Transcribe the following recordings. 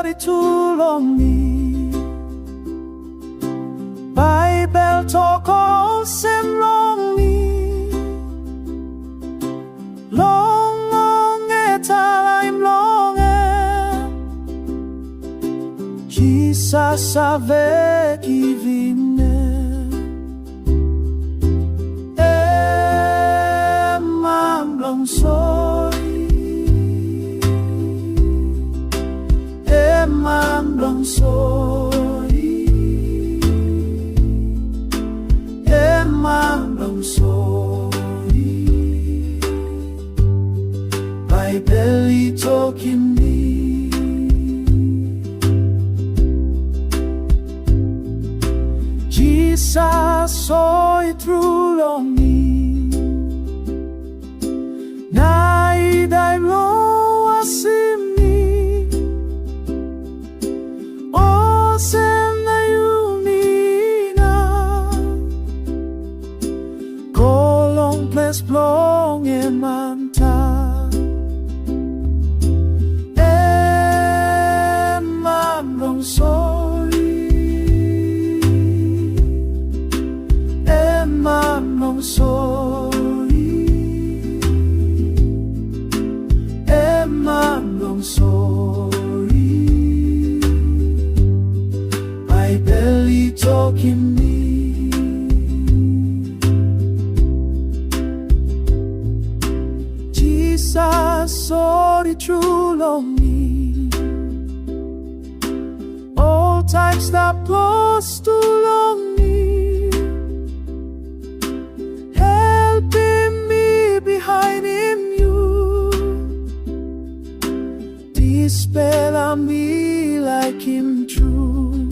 Sori tulongi Bible toko semlongi Longonge talaim longe Jisas save kivine Emam long sori Emam long sori Emam long sori Bible talking me Jisas Sori through longi Naidai lo asimi O sem na yumina Kolong ples plong emanta Emam long sori Emam long sori Emam long sori My belly talking me Jisas Sori true longi All time stop close to longi Helping me behind him you Dispel me like him true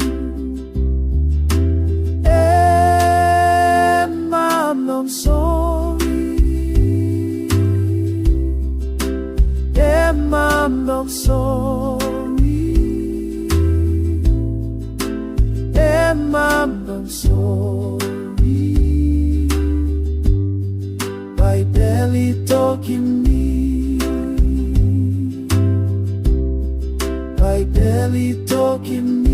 Emam long sori Emam long sori Emam long sori My belly talking me My belly talking me